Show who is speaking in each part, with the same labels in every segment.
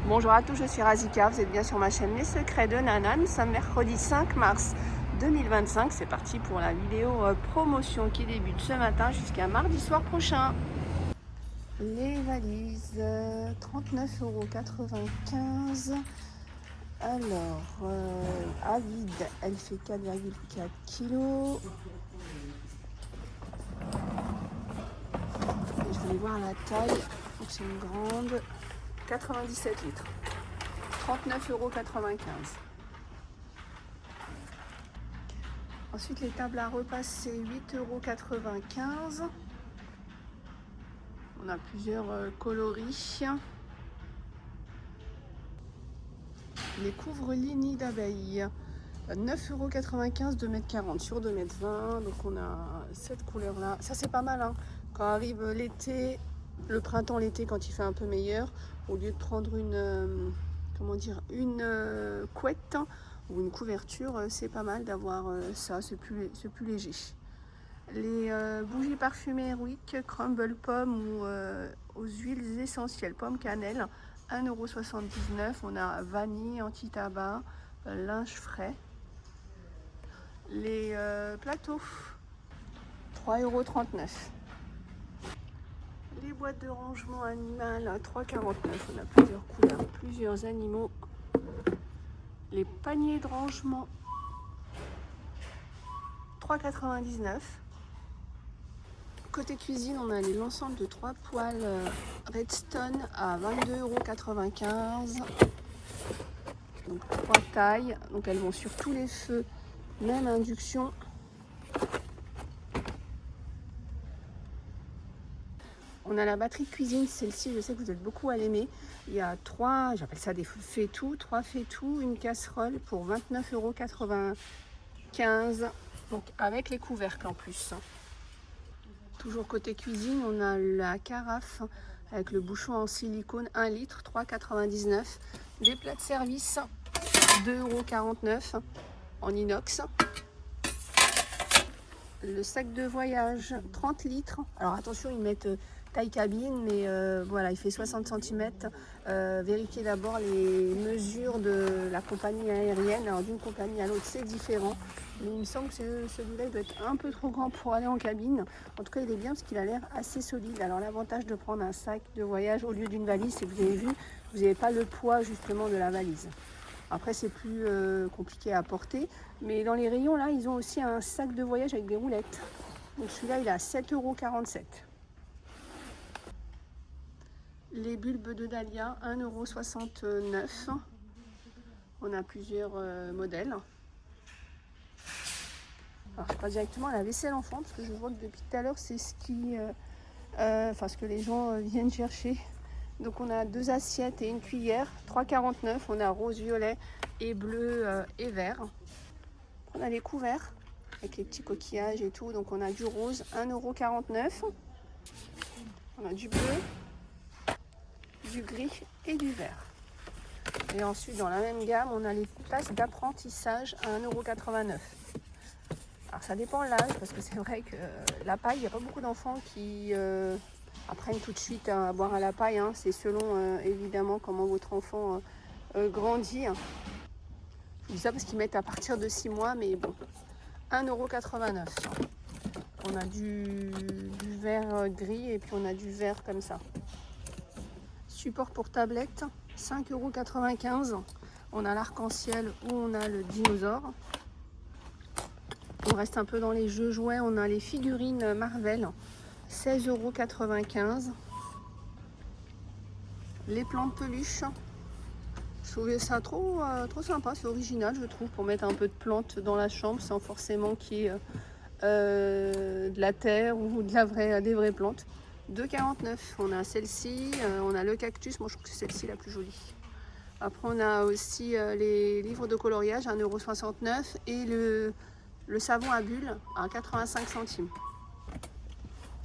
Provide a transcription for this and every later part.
Speaker 1: Bonjour à tous, je suis Razika, vous êtes bien sur ma chaîne Les Secrets de Nana. Nous sommes mercredi 5 mars 2025. C'est parti pour la vidéo promotion qui débute ce matin jusqu'à mardi soir prochain. Les valises, 39,95 €. Alors, à vide, elle fait 4,4 kg. Je voulais voir la taille, donc c'est une grande, 97 litres. 39,95 €. Ensuite, les tables à repas, c'est 8,95 €. On a plusieurs coloris. Les couvre-lits nids d'abeilles, 9,95 €, 2,40 m sur 2,20 m. Donc on a cette couleur-là. Ça, c'est pas mal, hein. Quand arrive l'été, le printemps, l'été, quand il fait un peu meilleur, au lieu de prendre une couette ou une couverture, c'est pas mal d'avoir ça, c'est plus léger. Les bougies parfumées Airwick, crumble pomme ou aux huiles essentielles, pomme cannelle, 1,79 €. On a vanille, anti-tabac, linge frais. Les plateaux, 3,39 €. Les boîtes de rangement animal, 3,49 €. On a plusieurs couleurs, plusieurs animaux. Les paniers de rangement, 3,99 €. Côté cuisine, on a l'ensemble de 3 poêles Redstone à 22,95 €. Donc 3 tailles, donc elles vont sur tous les feux, même induction. On a la batterie de cuisine, celle-ci, je sais que vous êtes beaucoup à l'aimer. Il y a 3, j'appelle ça des faitout, 3 faitout, une casserole pour 29,95 €. Donc avec les couvercles en plus. Toujours côté cuisine, on a la carafe avec le bouchon en silicone 1 litre, 3,99 €. Des plats de service, 2,49 € en inox. Le sac de voyage, 30 litres. Alors attention, ils mettent taille cabine, mais voilà, il fait 60 cm. Vérifiez d'abord les mesures de la compagnie aérienne. Alors d'une compagnie à l'autre, c'est différent. Mais il me semble que celui-là doit être un peu trop grand pour aller en cabine. En tout cas, il est bien parce qu'il a l'air assez solide. Alors l'avantage de prendre un sac de voyage au lieu d'une valise, c'est que vous avez vu, vous n'avez pas le poids justement de la valise. Après, c'est plus compliqué à porter. Mais dans les rayons, là, ils ont aussi un sac de voyage avec des roulettes. Donc celui-là, il est à 7,47 €. Les bulbes de dahlia, 1,69 €. On a plusieurs modèles. Alors, je passe directement à la vaisselle enfant, parce que je vois que depuis tout à l'heure, c'est ce que les gens viennent chercher. Donc on a 2 assiettes et une cuillère, 3,49 €. On a rose, violet et bleu et vert. On a les couverts avec les petits coquillages et tout. Donc on a du rose, 1,49 €. On a du bleu, du gris et du vert. Et ensuite, dans la même gamme, on a les tasses d'apprentissage à 1,89 €. Alors ça dépend de l'âge, parce que c'est vrai que la paille, il n'y a pas beaucoup d'enfants qui apprennent tout de suite à boire à la paille, hein. C'est selon évidemment comment votre enfant grandit. Je dis ça parce qu'ils mettent à partir de 6 mois, mais bon, 1,89 €. On a du vert gris et puis on a du vert comme ça. Support pour tablette, 5,95 €. On a l'arc-en-ciel ou on a le dinosaure. On reste un peu dans les jeux jouets. On a les figurines Marvel, 16,95 €. Les plantes peluches, je trouvais ça trop sympa, c'est original, je trouve, pour mettre un peu de plantes dans la chambre sans forcément qu'il y ait de la terre ou des vraies plantes. 2,49 €. On a celle-ci, on a le cactus, moi je trouve que c'est celle-ci la plus jolie. Après on a aussi les livres de coloriage, 1,69 € et le savon à bulles à 85 centimes.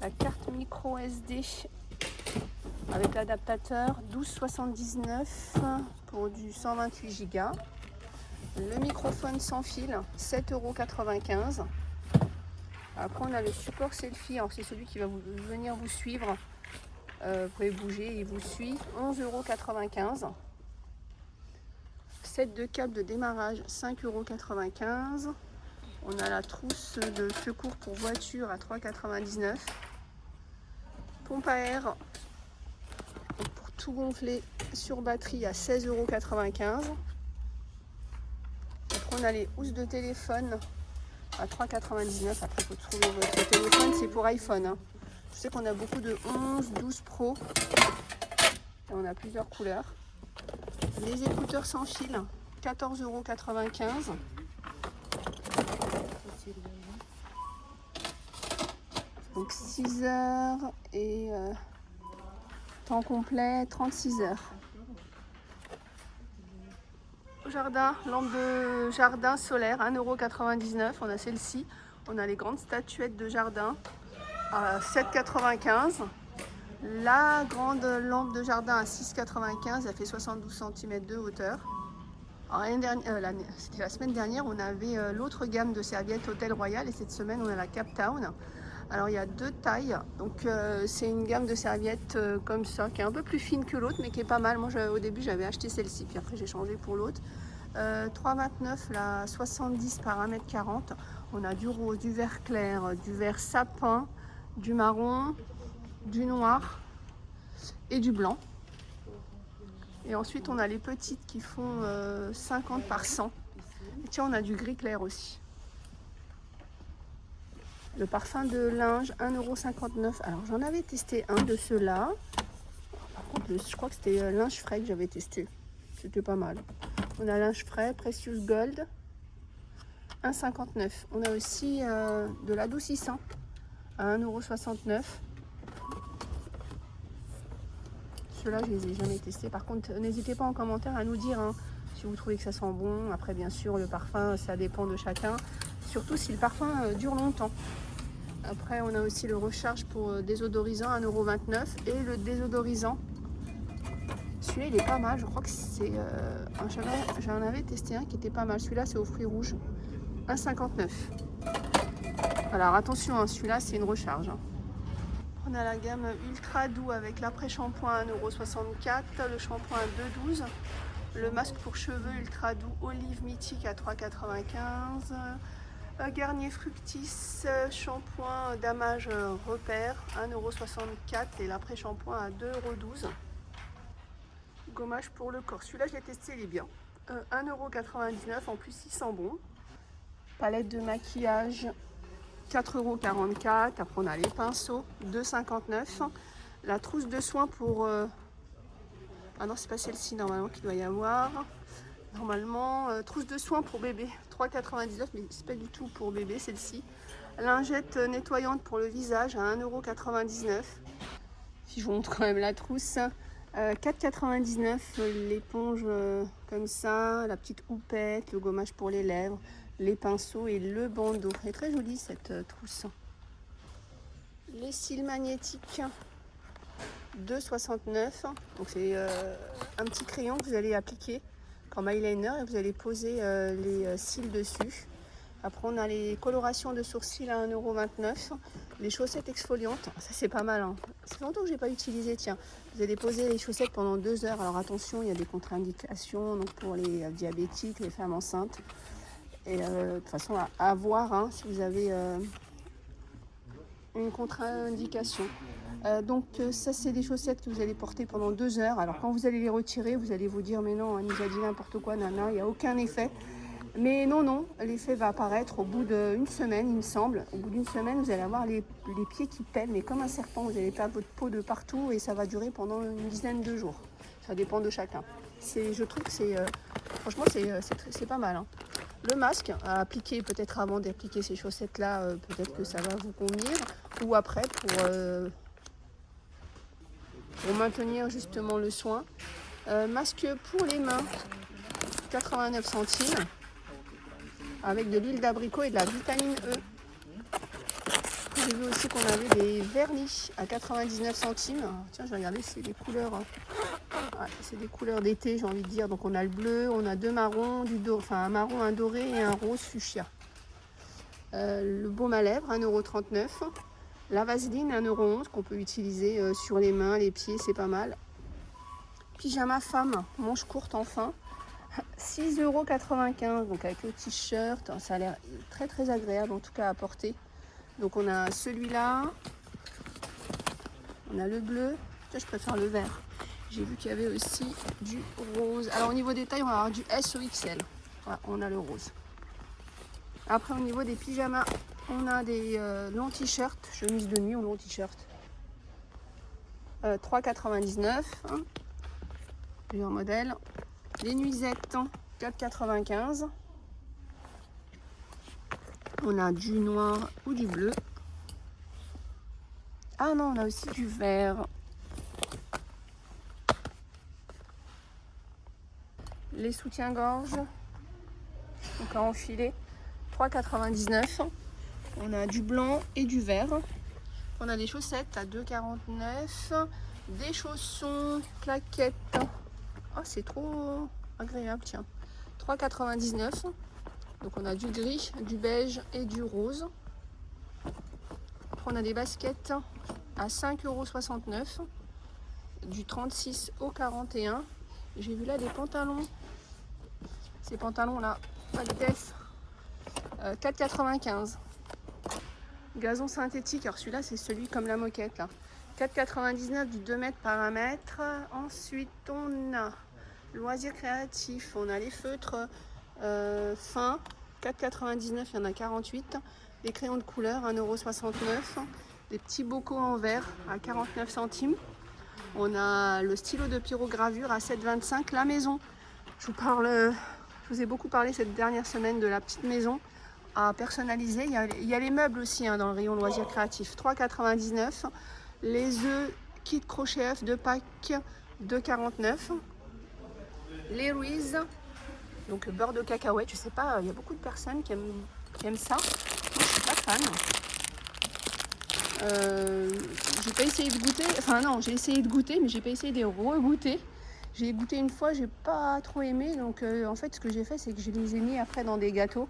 Speaker 1: La carte micro SD avec l'adaptateur, 12,79 € pour du 128 Go. Le microphone sans fil, 7,95 €. Après on a le support selfie, alors c'est celui qui va venir vous suivre. Vous pouvez bouger, il vous suit, 11,95 €. set de câbles de démarrage, 5,95 €. On a la trousse de secours pour voiture à 3,99 €. Pompe à air pour tout gonfler sur batterie à 16,95 €. Après, on a les housses de téléphone à 3,99 €. Après, il faut trouver votre téléphone, c'est pour iPhone, hein. Je sais qu'on a beaucoup de 11, 12 Pro. Et on a plusieurs couleurs. Les écouteurs sans fil, 14,95 €. Donc 6 heures et temps complet, 36 heures. Au jardin, lampe de jardin solaire, 1,99 €. On a celle-ci. On a les grandes statuettes de jardin à 7,95 €. La grande lampe de jardin à 6,95 €. Elle fait 72 cm de hauteur. C'était la semaine dernière, on avait l'autre gamme de serviettes Hôtel Royal et cette semaine on a la Cap Town. Alors il y a deux tailles, donc c'est une gamme de serviettes comme ça qui est un peu plus fine que l'autre mais qui est pas mal. Moi au début j'avais acheté celle-ci puis après j'ai changé pour l'autre. 3,29 €, la 70 par 1,40 m. On a du rose, du vert clair, du vert sapin, du marron, du noir et du blanc. Et ensuite on a les petites qui font 50 par 100. Et tiens, on a du gris clair aussi. Le parfum de linge, 1,59 €. Alors j'en avais testé un de ceux-là. Par contre, je crois que c'était linge frais que j'avais testé. C'était pas mal. On a linge frais, Precious Gold, 1,59 €. On a aussi de l'adoucissant à 1,69 €. Ceux-là, je les ai jamais testés. Par contre, n'hésitez pas en commentaire à nous dire hein, si vous trouvez que ça sent bon. Après, bien sûr, le parfum, ça dépend de chacun. Surtout si le parfum dure longtemps. Après, on a aussi le recharge pour désodorisant, 1,29 € et le désodorisant. Celui-là, il est pas mal. Je crois que c'est... J'en avais testé un qui était pas mal. Celui-là, c'est aux fruits rouges. 1,59 €. Alors, attention, hein, celui-là, c'est une recharge. Hein. On a la gamme Ultra Doux avec l'après-shampoing à 1,64 €. Le shampoing à 2,12 €. Le masque pour cheveux Ultra Doux Olive Mythique à 3,95 €. Garnier Fructis, shampoing damage repère, 1,64 € et l'après-shampoing à 2,12 €. Gommage pour le corps, celui-là je l'ai testé, il est bien. 1,99 €, en plus il sent bon. Palette de maquillage, 4,44 €. Après on a les pinceaux, 2,59 €. La trousse de soins pour... Ah non, c'est pas celle-ci normalement qu'il doit y avoir. Normalement, trousse de soins pour bébé, 3,99 €, mais c'est pas du tout pour bébé celle-ci. Lingette nettoyante pour le visage à 1,99 €. Si je vous montre quand même la trousse, 4,99 € l'éponge comme ça, la petite houppette, le gommage pour les lèvres, les pinceaux et le bandeau. Elle est très jolie cette trousse. Les cils magnétiques, 2,69 €. Donc c'est un petit crayon que vous allez appliquer comme eyeliner et vous allez poser les cils dessus. Après on a les colorations de sourcils à 1,29 €. Les chaussettes exfoliantes, ça c'est pas mal. Hein. C'est longtemps que j'ai pas utilisé. Tiens, vous allez poser les chaussettes pendant 2 heures. Alors attention, il y a des contre-indications donc pour les diabétiques, les femmes enceintes. Et de toute façon à voir hein, si vous avez une contre-indication. Donc ça c'est des chaussettes que vous allez porter pendant 2 heures. Alors quand vous allez les retirer, vous allez vous dire mais non, elle nous a dit n'importe quoi, nana, il n'y a aucun effet. Mais non, l'effet va apparaître au bout d'une semaine, il me semble. Au bout d'une semaine, vous allez avoir les pieds qui pèlent, mais comme un serpent, vous allez perdre votre peau de partout et ça va durer pendant une dizaine de jours. Ça dépend de chacun. Je trouve que c'est franchement c'est pas mal. Hein. Le masque à appliquer peut-être avant d'appliquer ces chaussettes-là, peut-être que ça va vous convenir. Ou après pour maintenir justement le soin. Masque pour les mains, 89 centimes. Avec de l'huile d'abricot et de la vitamine E. J'ai vu aussi qu'on avait des vernis à 99 centimes. Alors, tiens, je vais regarder, c'est des couleurs. Ouais, c'est des couleurs d'été, j'ai envie de dire. Donc on a le bleu, on a deux marrons, un marron, un doré et un rose fuchsia. Le baume à lèvres, 1,39 €. La vaseline, 1,11 € qu'on peut utiliser sur les mains, les pieds, c'est pas mal. Pyjama femme, manche courte enfin, 6,95 €, donc avec le t-shirt, ça a l'air très très agréable en tout cas à porter. Donc on a celui-là, on a le bleu, je préfère le vert. J'ai vu qu'il y avait aussi du rose. Alors au niveau des tailles, on va avoir du S au XL. Voilà, on a le rose. Après au niveau des pyjamas, on a des longs t-shirts, chemise de nuit ou long t-shirt. 3,99 €, hein. Plusieurs modèles. Les nuisettes, 4,95 €. On a du noir ou du bleu. Ah non, on a aussi du vert. Les soutiens-gorge, donc à enfiler, 3,99 €. On a du blanc et du vert. On a des chaussettes à 2,49 €. Des chaussons, claquettes. Oh, c'est trop agréable, tiens. 3,99 €. Donc on a du gris, du beige et du rose. Après on a des baskets à 5,69 €. Du 36 au 41. J'ai vu là des pantalons. Ces pantalons là, pas de def. 4,95 €. Gazon synthétique, alors celui-là c'est celui comme la moquette là. 4,99 € du 2 mètres par 1 mètre. Ensuite on a loisirs créatifs, on a les feutres fins, 4,99 €, il y en a 48. Les crayons de couleur, 1,69 €. Des petits bocaux en verre à 49 centimes. On a le stylo de pyrogravure à 7,25 €. La maison, je vous ai beaucoup parlé cette dernière semaine de la petite maison à personnaliser. Il y a les meubles aussi hein, dans le rayon loisirs créatifs. 3,99 €. Les œufs, kit crochet œufs de Pâques, 2,49 €. Les Ruiz, donc le beurre de cacahuète. Je sais pas, il y a beaucoup de personnes qui aiment ça. Moi, je suis pas fan. J'ai pas essayé de goûter. Enfin non, j'ai essayé de goûter, mais j'ai pas essayé de re-goûter. J'ai goûté une fois, j'ai pas trop aimé. Donc en fait, ce que j'ai fait, c'est que je les ai mis après dans des gâteaux.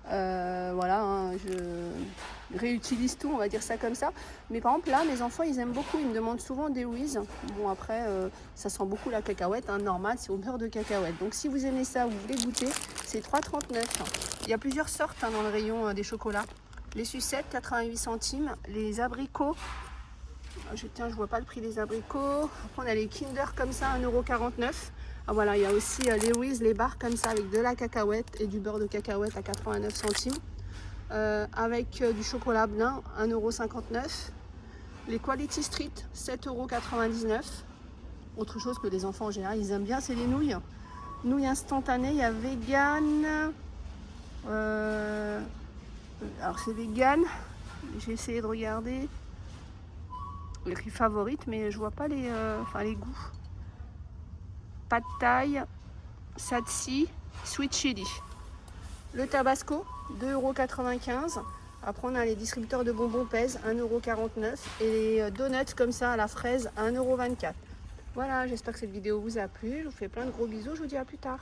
Speaker 1: Voilà, hein, je réutilise tout, on va dire ça comme ça. Mais par exemple là, mes enfants ils aiment beaucoup, ils me demandent souvent des Louise. Bon après, ça sent beaucoup la cacahuète, hein, normal, c'est au beurre de cacahuète. Donc si vous aimez ça, vous voulez goûter, c'est 3,39 €. Il y a plusieurs sortes hein, dans le rayon des chocolats. Les sucettes, 88 centimes. Les abricots, je vois pas le prix des abricots. Après on a les Kinder comme ça, 1,49 €. Ah voilà, il y a aussi les Louise, les barres comme ça avec de la cacahuète et du beurre de cacahuète à 89 centimes. Avec du chocolat blanc, 1,59 €. Les Quality Street, 7,99 €. Autre chose que les enfants en général, ils aiment bien, c'est les nouilles. Nouilles instantanées, il y a vegan. Alors c'est vegan. J'ai essayé de regarder les prix favorites, mais je vois pas les goûts. Pad Thai, Satsi, Sweet Chili. Le Tabasco, 2,95 €. Après, on a les distributeurs de bonbons pèsent 1,49 € et les donuts comme ça à la fraise 1,24 €. Voilà, j'espère que cette vidéo vous a plu. Je vous fais plein de gros bisous. Je vous dis à plus tard.